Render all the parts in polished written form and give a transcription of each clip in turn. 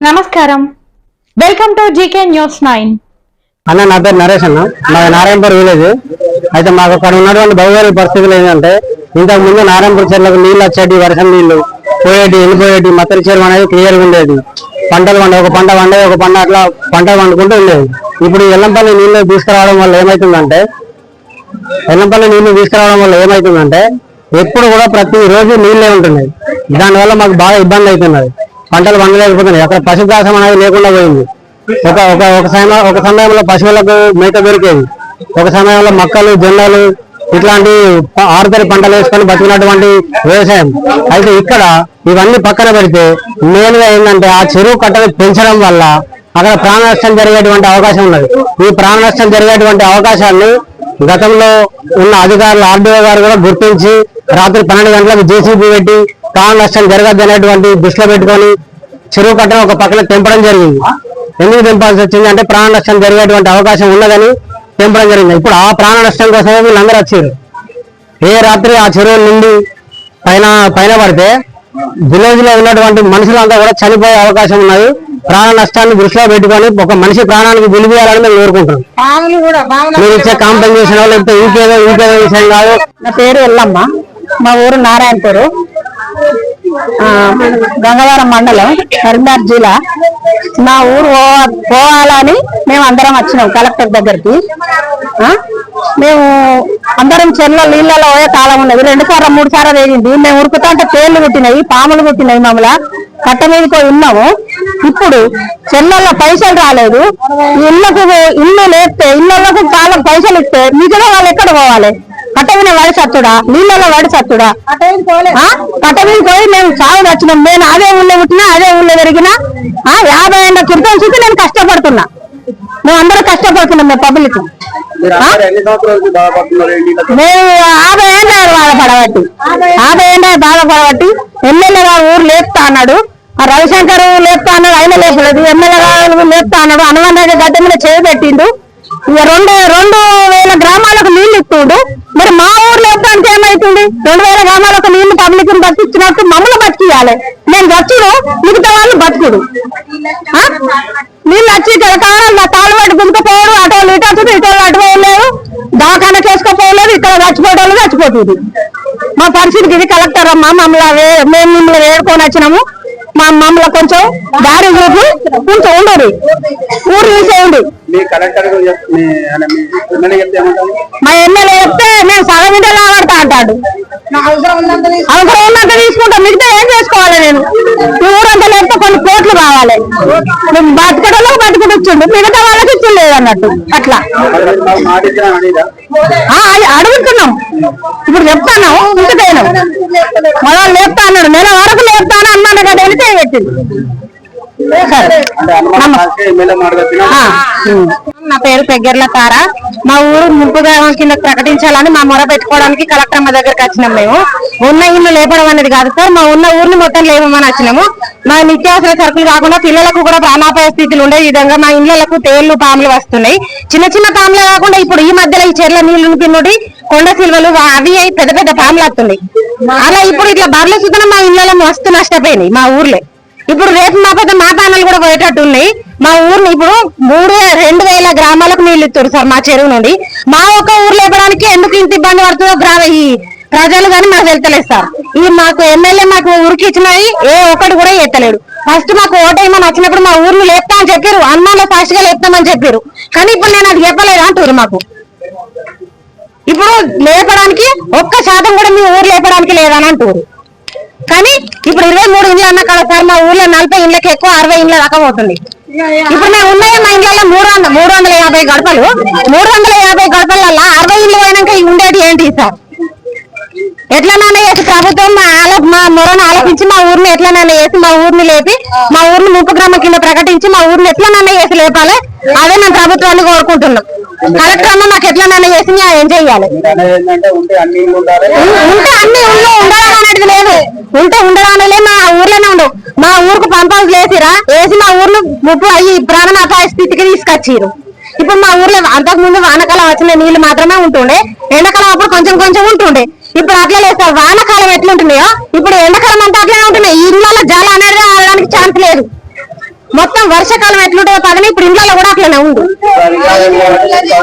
నమస్కారం, welcome to GK news 9. అన్న నా పేరు నరేష్ అన్న, మా నారాయణపూర్ విలేజ్. అయితే మాకు అక్కడ ఉన్నటువంటి భౌగోళిక పరిస్థితులు ఏంటంటే ఇంతకు ముందు నారాయణపూర్ చెర్లకు నీళ్ళు వచ్చేటి, వర్షం నీళ్లు పోయేటి వెళ్ళిపోయేటి, మత్తడి చెరువు అనేది క్లియర్గా ఉండేది. పంటలు ఒక పంట వండేది, ఒక పంట అట్లా పంటలు వండుకుంటూ ఉండేది. ఇప్పుడు ఎల్లంపల్లి నీళ్లు తీసుకురావడం వల్ల ఏమవుతుందంటే ఎప్పుడు కూడా ప్రతి రోజు నీళ్ళే ఉంటున్నాయి. దానివల్ల మాకు బాగా ఇబ్బంది అవుతున్నది, పంటలు పండలేకపోతున్నాయి. అక్కడ పశుగ్రాసం అనేది లేకుండా పోయింది. ఒక సమయంలో పశువులకు మేత దొరికేది, ఒక సమయంలో మొక్కలు జొన్నలు ఇట్లాంటి ఆరుతడి పంటలు వేసుకొని బతికినటువంటి వ్యవసాయం. అయితే ఇక్కడ ఇవన్నీ పక్కన పెడితే మెయిన్గా ఏంటంటే ఆ చెరువు కట్టలు పెంచడం వల్ల అక్కడ ప్రాణ నష్టం జరిగేటువంటి అవకాశం ఉన్నది. ఈ ప్రాణ నష్టం జరిగేటువంటి అవకాశాన్ని గతంలో ఉన్న అధికారులు ఆర్డీఓ గారు కూడా గుర్తించి రాత్రి 12 గంటలకు జేసీబీ పెట్టి ప్రాణ నష్టం జరగద్దు అనేటువంటి దృష్టిలో పెట్టుకొని చెరువు కట్టను ఒక పక్కన తెంపడం జరిగింది. ఎందుకు తెంపాల్సి వచ్చింది అంటే ప్రాణ నష్టం జరిగేటువంటి అవకాశం ఉన్నదని తెంపడం జరిగింది. ఇప్పుడు ఆ ప్రాణ నష్టం కోసమే వీళ్ళందరూ వచ్చారు. ఏ రాత్రి ఆ చెరువు నుండి పైన పడితే విలేజ్ లో ఉన్నటువంటి మనుషులంతా కూడా చనిపోయే అవకాశం ఉన్నది. ప్రాణ నష్టాన్ని దృష్టిలో పెట్టుకొని ఒక మనిషి ప్రాణానికి విలువేయాలని మేము కోరుకుంటున్నాం. మీరు ఇచ్చే కాంపెన్సేషన్ లేకపోతే ఇంకేదో విషయం కాదు. నా పేరు ఎల్లమ్మ, మా ఊరు నారాయణపూర్, గంగవరం మండలం, కరీంనగర్ జిల్లా. మా ఊరు పోవాలని మేము అందరం వచ్చినాం కలెక్టర్ దగ్గరికి. మేము అందరం చెర్ల నీళ్ళలో పోయే కాలం ఉన్నది. 2 సార్లు 3 సార్లు వేగింది. మేము ఉరుకుతా అంటే తేళ్లు కుట్టినాయి, పాములు కుట్టినాయి. మమ్మల్ని కట్ట మీదకి ఉన్నాము. ఇప్పుడు చెర్లలో పైసలు రాలేదు. ఇల్లు లేస్తే ఇళ్ళకు చాలా పైసలు ఇస్తే మిగతా వాళ్ళు ఎక్కడ పోవాలి? కట్ట మీద వాడి సత్తుడా, నీళ్ళలో వాడి సత్తుడా? కట్ట మీద పోయి మేము సాగు వచ్చినాం. నేను అదే ఊళ్ళో పుట్టినా, అదే ఊళ్ళో పెరిగినా. 50 ఏళ్ళ క్రితం చూసి నేను కష్టపడుతున్నా. మేము అందరూ కష్టపడుతున్నాం. మేము పబ్లిక్ మేము 50 ఏళ్ళ బాధపడబట్టి ఎమ్మెల్యే గారు ఊరు లేపుతా అన్నాడు, రవిశంకర్ లేపుతా అన్నాడు, ఆయన లేపలేదు. ఎమ్మెల్యే గారు లేపుతా అన్నాడు, హనుమంతరావు గడ్డ మీద చేయబెట్టిండు. ఇక 2000 గ్రామాలకు నీళ్లు ఇస్తుండు. మరి మా ఊరు లేపడానికి ఏమైతుంది? 2000 గ్రామాలకు నీళ్లు పబ్లిక్ బతికిచ్చినట్టు మమ్మల్ని బతికియాలి. నేను బతుకుడు, మిగతా వాళ్ళు బతుకుడు. నీళ్ళు వచ్చి తెలకాల తాళవాటి గుంతపోవడం, అటోళ్ళు ఇటు వచ్చి ఇటోళ్ళు అటు పోయలేదు, దవాఖానా చేసుకోపోలేదు, ఇక్కడ చచ్చిపోవడం చచ్చిపోతుంది. మా పరిస్థితికి ఇది కలెక్టర్ అమ్మా, మేము మిమ్మల్ని వేడుకొని వచ్చినాము. మమ్మల్ని కొంచెం దారి చూపి కొంచెం ఉండదు, ఊరు తీసేయండి. మా ఎమ్మెల్యే చెప్తే మేము సగం ఇంటే లాగడతా అంటాడు. అవసరం ఉన్నంత తీసుకుంటాం, మిగతా ఏం చేసుకోవాలి? నేను ఊరంతా లేకపోతే కొన్ని కోట్లు కావాలి. మేము బతకడంలో బతుకుడిచ్చిండు, మిగతా వాళ్ళకి ఇచ్చిండలేదు అన్నట్టు. అట్లా అడుగుతున్నాం. ఇప్పుడు చెప్తాను, ఇంటికైనా మనం లేపుతా అన్నాడు. నెల వరకు లేపుతాను అన్నాడు కదా, వెళితే పెట్టింది. నా పేరు పెగ్గర్ల తార. మా ఊరు ముంపు గ్రామం కింద ప్రకటించాలని మా మొర పెట్టుకోవడానికి కలెక్టర్ అమ్మ దగ్గరికి వచ్చినాం. మేము ఉన్న ఇల్లు లేపడం అనేది కాదు సార్, మా ఉన్న ఊరిని మొత్తం లేపమని వచ్చినాము. మా నిత్యావసర సరుకులు కాకుండా పిల్లలకు కూడా ప్రాణాపాయ స్థితులు ఉండే విధంగా మా ఇళ్లకు తేళ్లు పాములు వస్తున్నాయి. చిన్న చిన్న పాములే కాకుండా ఇప్పుడు ఈ మధ్యలో ఈ చెర్ల నీళ్లు పిన్నుడి కొండ సిల్వలు అవి పెద్ద పెద్ద పాములు వస్తున్నాయి. అలా ఇప్పుడు ఇట్లా బర్రెల సుతన మా ఇళ్లలో మస్తు నష్టపోయినాయి మా ఊర్లో. ఇప్పుడు రేపు మా పెద్ద మా పానాలు కూడా పోయేటట్టు ఉన్నాయి. మా ఊరిని ఇప్పుడు 2000 గ్రామాలకు నీళ్లు ఇస్తారు సార్ మా చెరువు నుండి. మా ఒక్క ఊరు లేపడానికి ఎందుకు ఇంత ఇబ్బంది పడుతుందో ఈ ప్రజలు కానీ మాకు వెళ్తలేదు సార్. ఈ మాకు ఎమ్మెల్యే మాకు ఊరికి ఇచ్చినవి ఏ ఒక్కటి కూడా ఎత్తలేడు. ఫస్ట్ మాకు ఓటేమని వచ్చినప్పుడు మా ఊరిని లేపుతా అని చెప్పారు, అన్నాలో ఫాస్ట్ గా లేపుతామని చెప్పారు. కానీ ఇప్పుడు నేను అది చెప్పలేదు అంటారు. మాకు ఇప్పుడు లేపడానికి 1% కూడా మీ ఊరు లేపడానికి లేదని అంటారు. కానీ ఇప్పుడు 23 ఇండ్లు అన్న కదా సార్, మా ఊర్లో 40 ఇండ్లకి ఎక్కువ 60 ఇండ్ల దాకా పోతుంది. ఇప్పుడు మేము ఉన్నాయి మా ఇండ్లలో 350 గడపలు. 350 గడపలలో 60 ఇండ్లు పోయినాక ఉండేది ఏంటి సార్? ఎట్లనైనా చేసి ప్రభుత్వం మా మొరను ఆలోచించి మా ఊరిని ఎట్లనైనా చేసి మా ఊరిని లేపి మా ఊరిని ముంపు గ్రామం కింద ప్రకటించి మా ఊరిని ఎట్లనైనా చేసి లేపాలి. అదే మేము ప్రభుత్వాన్ని కోరుకుంటున్నాం. కలెక్టర్ అమ్మ మాకు ఎట్లనైనా చేసి ఏం చెయ్యాలి? ఉంటే అన్ని ఊళ్ళో ఉండడం అనేది లేదు. ఉంటే ఉండడానికి మా ఊర్లోనే ఉండవు. మా ఊరుకు పంప్ హౌస్ వేసి మా ఊర్లో ముప్పు అయ్యి ప్రాణాపాయ స్థితికి తీసుకొచ్చిరు. ఇప్పుడు మా ఊర్లో అంతకు ముందు వానకాలం వచ్చిన నీళ్లు మాత్రమే ఉంటుండే, ఎండాకాలం అప్పుడు కొంచెం కొంచెం ఉంటుండే. ఇప్పుడు అట్లా లేదు సార్. వానకాలం ఎట్లుంటున్నాయో ఇప్పుడు ఎండాకాలం అంతా అట్లనే ఉంటున్నాయి. ఈ ఇళ్ళలో జల అనేది ఆడడానికి ఛాన్స్ లేదు. మొత్తం వర్షాకాలం ఎట్లుంటుందో పదని ఇప్పుడు ఇంట్లో కూడా అట్లనే ఉంది.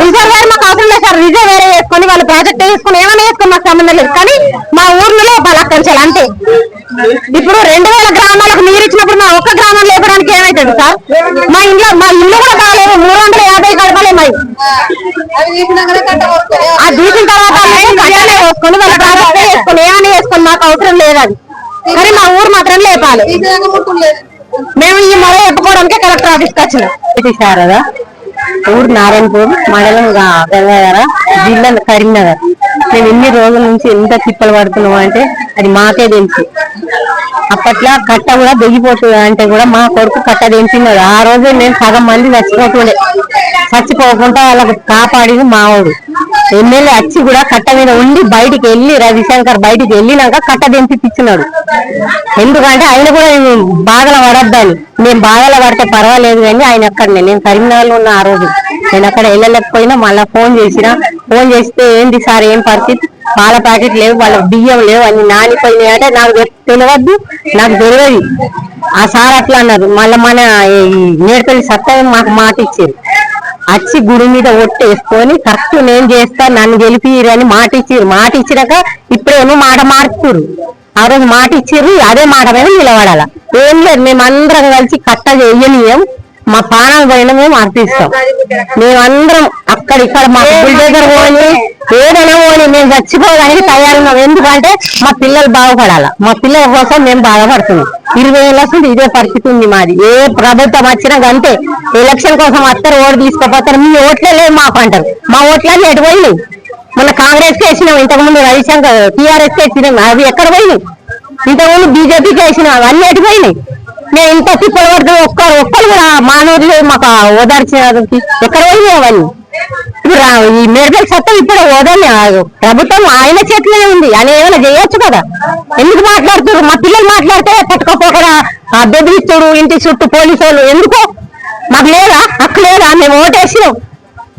రిజర్వేర్ మాకు అవసరం లేదు సార్, రిజర్వేర్ వేసుకొని వాళ్ళు ప్రాజెక్ట్ వేసుకొని ఏమైనా వేసుకొని మాకు సంబంధం లేదు, కానీ మా ఊర్లో బలకంచాలి అంతే. ఇప్పుడు 2000 గ్రామాలకు నీరు ఇచ్చినప్పుడు మా ఒక్క గ్రామం లేపడానికి ఏమైతుంది సార్? మా ఇల్లు కూడా కాలేదు, 350 గడపలే మరి. ఆ దీసిన తర్వాత కట్టలే వేసుకొని వాళ్ళ ప్రాజెక్ట్ వేసుకొని ఏమైనా వేసుకొని మాకు అవసరం లేదు అది, కానీ మా ఊరు మాత్రం లేపాలి. మేము ఈ మొర చెప్పుకోవడానికి కలెక్టర్ ఆఫీస్కి వచ్చినాం. శారదా, ఊరు నారాయణపూర్, మండలం గంగాధర, జిల్లా కరీంనగర్. మేము ఇన్ని రోజుల నుంచి ఎంత తిప్పలు పడుతున్నాం అంటే అది మాకే తెలుసు. అప్పట్లో కట్ట కూడా దిగిపోతుంది అంటే కూడా మా కొడుకు కట్ట దించినది. ఆ రోజు నేను సగం మంది చచ్చిపోతుండే, చచ్చిపోకుండా వాళ్ళకు కాపాడింది మావాడు. ఎమ్మెల్యే వచ్చి కూడా కట్ట మీద ఉండి బయటికి వెళ్ళి రవిశంకర్ బయటికి వెళ్ళినాక కట్ట దింపిస్తున్నాడు. ఎందుకంటే ఆయన కూడా బాధలు పడద్దని. మేము బాధలు పడితే పర్వాలేదు కానీ ఆయన అక్కడనే, నేను కరీంనగర్లో ఉన్న ఆ రోజు నేను అక్కడ వెళ్ళలేకపోయినా మళ్ళీ ఫోన్ చేస్తే ఏంటి సార్ ఏం పరిస్థితి, పాల ప్యాకెట్ లేవు, వాళ్ళ బియ్యం లేవు, అన్ని నానిపోయినాయి అంటే నాకు తెలియదు, నాకు తెలియదు. ఆ సార్ అట్లా అన్నారు. మళ్ళీ మన నేర్పల్లి సత్తా మాకు మాట ఇచ్చారు, వచ్చి గుడి మీద ఒట్టేసుకొని కరెక్ట్ నేను చేస్తా నన్ను గెలిపిరని మాట ఇచ్చారు. మాట ఇచ్చినాక ఇప్పుడేమో మాట మార్చుతారు. ఆ రోజు మాట ఇచ్చిర్రు, అదే మాట మీద నిలబడాల. ఏం లేదు, మేమందరం కలిసి కట్ట చేయనీయం, మా ప్రాణాలు పోయినా మేము అర్థిస్తాం. మేమందరం అక్కడిక్కడ మా బుల్డేజర్ పోని ఏదైనా పోని మేము చచ్చిపోవడానికి తయారున్నాం. ఎందుకంటే మా పిల్లలు బాగుపడాల, మా పిల్లల కోసం మేము బాధపడుతున్నాం. 20 ఏళ్ళ నుంచి ఇదే పరిస్థితి ఉంది మాది. ఏ ప్రభుత్వం వచ్చినా అంతే, ఎలక్షన్ కోసం వస్తారు, ఓటు తీసుకోపోతారు, మీ ఓట్లే లేవు మాకు అంటారు. మా ఓట్లన్నీ ఎటు పోయినాయి? మొన్న కాంగ్రెస్ కి వేసినాం, ఇంతకుముందు రవిశంకర్ టీఆర్ఎస్ కి వేసినాం, అవి ఎక్కడ పోయినాయి? ఇంతకుముందు బీజేపీకి వేసినాం, అవన్నీ ఎటు పోయినాయి? మేము ఇంత తిప్పలు పడుతూ ఒక్కరు కూడా మానవులు మాకు ఓదార్చినకి ఎక్కడ పోయినాయి అవన్నీ? ఇప్పుడు ఈ మేడ్పల్లి సత్తా ఇప్పుడు ఓదాన్ని ప్రభుత్వం ఆయన చేతిలోనే ఉంది, ఆయన ఏమైనా చేయొచ్చు కదా. ఎందుకు మాట్లాడుతున్నారు? మా పిల్లలు మాట్లాడితే పట్టుకోపోకుండా బెదిరిస్తుడు, ఇంటి చుట్టూ పోలీసు వాళ్ళు. ఎందుకో మాకు లేదా హక్కు లేదా? మేము ఓటేసినాం,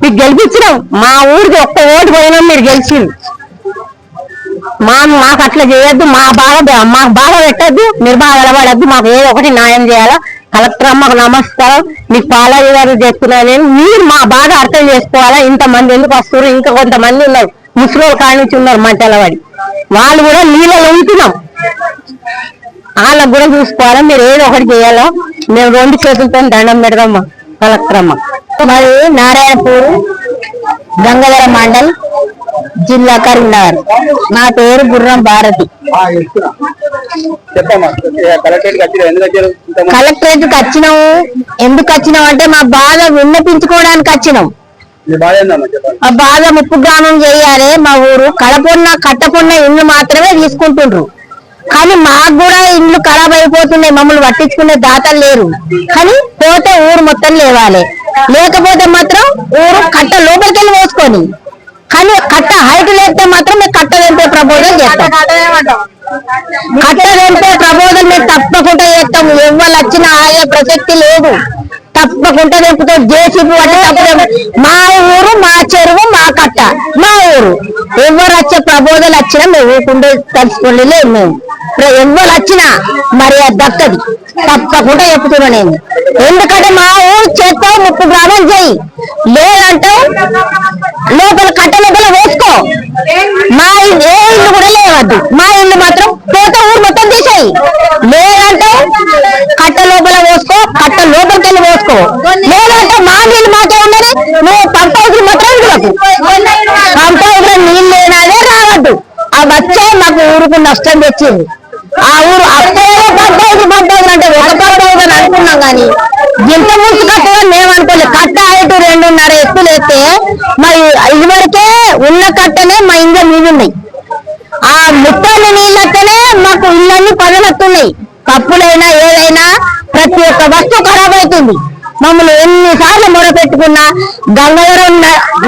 మీకు గెలిపించినాం, మా ఊరికి ఒక్క ఓటు పోయినాం, మీరు గెలిచింది. మాకు అట్లా చేయొద్దు, మాకు బాధ పెట్టద్దు, మీరు బాగా నిలబడద్దు, మాకు ఏదో ఒకటి న్యాయం చేయాలా. కలెక్టర్ అమ్మకు నమస్కారం, మీకు పాలయ్య గారు చెప్తున్నాను నేను, మీరు మా బాధ అర్థం చేసుకోవాలా. ఇంతమంది ఎందుకు వస్తున్నారు? ఇంకా కొంతమంది ఉన్నారు ముసలి కాడి నుంచి ఉన్నారు మంటలవాడి, వాళ్ళు కూడా నీళ్ళలో ఉంటున్నాం, వాళ్ళకు కూడా చూసుకోవాలా. మీరు ఏదో ఒకటి చేయాలా. మేము 2 చేతులతో దండం పెడదాం కలెక్టర్ అమ్మ. మరి నారాయణపూర్, గంగాధర మండల్, జిల్లా కరీంనగర్. నా పేరు గుర్రం భారతి. కలెక్టరేట్ కి వచ్చినాము. ఎందుకు వచ్చినాం అంటే మా బాధ విన్నపించుకోవడానికి వచ్చినాం. ఆ బాధ ముప్పు గ్రామం చేయాలి. మా ఊరు కట్టకున్న ఇల్లు మాత్రమే తీసుకుంటుండ్రు, కానీ మాకు కూడా ఇల్లు ఖరాబ్ అయిపోతున్నాయి. మమ్మల్ని పట్టించుకునే దాతలు లేరు, కానీ పోతే ఊరు మొత్తం లేవాలి. లేకపోతే మాత్రం ఊరు కట్ట లోపలికి వెళ్ళి పోసుకొని, కానీ కట్ట హైట్ లేకపోతే మాత్రం మేము కట్ట వెంపే ప్రబోధం చేస్తాం. కట్ట వెంపే ప్రబోధం మేము తప్పకుండా చేస్తాం. ఎవరు వచ్చినా ఆయా ప్రసక్తి లేదు, తప్పకుండా తెంపుతాం. జేసీబీ అంటే తప్ప మా ఊరు, మా చెరువు, మా కట్ట, మా ఊరు. ఎవరు వచ్చే ప్రబోధాలు వచ్చినా మేము ఊరుకుంటే తెలుసుకోండి. లేదు మేము ఎవరు వచ్చినా మరి అది దక్కది, తప్పకుండా చెప్తున్నా నేను. ఎందుకంటే మా ఊరు చేత్తో 30 గ్రామాలు చేయి, లేదంటే లోపల కట్ట లోపల వేసుకో. మా ఏ ఇల్లు కూడా లేవద్దు, మా ఇల్లు మాత్రం పోతే ఊరు మొత్తం తీసేయి. లేదంటే కట్ట లోపల వేసుకో, కట్ట లోపలికి వెళ్ళి వేసుకో. లేదంటే మా నీళ్ళు మాకే ఉన్నది, నువ్వు పంప్ హౌస్ మాత్రం ఇవ్వకు. పంప్ హౌస్ నీళ్ళు లేనాదే రావద్దు. ఆ వచ్చే మాకు ఊరుకు నష్టం తెచ్చింది. ఆ ఊరు అప్పుడే పంప్ హౌస్ అంటే ఒక పంప్ హౌస్ అని అనుకున్నాం, కానీ ఇంత ముందు కట్టదని మేము అనుకోలేదు. కట్ట హైట్ 2.5 ఎత్తులు ఎత్తే మరి ఇదివరకే ఉన్న కట్టనే మా ఇంట్లో నీళ్ళు ఉన్నాయి. ఆ ముప్పైన నీళ్ళతోనే మాకు ఇళ్ళన్నీ పదనొస్తున్నాయి. కప్పులైనా ఏదైనా ప్రతి ఒక్క వస్తువు ఖరాబ్ అవుతుంది. మమ్మల్ని ఎన్నిసార్లు మొర పెట్టుకున్నా గంగాధరం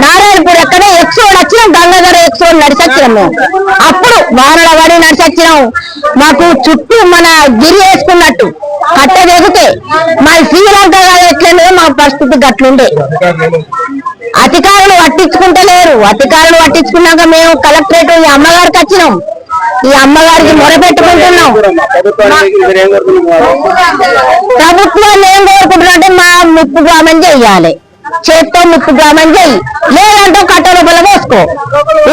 నారాయణపూర్ ఎక్కడే ఎక్సోడ్ వచ్చినాం, గంగాధర ఎక్సోడ్ నడిచొచ్చినాం మేము. అప్పుడు వానల పడి నడిచొచ్చినాం. మాకు చుట్టూ మన గిరి వేసుకున్నట్టు కట్ట దిగితే మరి శ్రీలంక ఎట్లనే మా పరిస్థితి గట్లుండే. అధికారులు పట్టించుకుంటలేరు. అధికారులు పట్టించుకున్నాక మేము కలెక్టరేట్ అమ్మగారికి వచ్చినాం. ఈ అమ్మగారికి మొరపెట్టుకుంటున్నాం. ప్రభుత్వాన్ని ఏం కోరుకుంటున్నారంటే మా ముప్పు గ్రామం చెయ్యాలి, చేత్తో ముప్పు గ్రామం చెయ్యి, లేదంటే కట్ట రూపాయలు పోసుకో,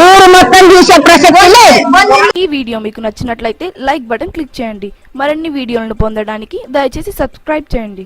ఊరు మొత్తం చూసే ప్రసక్తి లేదు. ఈ వీడియో మీకు నచ్చినట్లయితే లైక్ బటన్ క్లిక్ చేయండి. మరిన్ని వీడియోలను పొందడానికి దయచేసి సబ్స్క్రైబ్ చేయండి.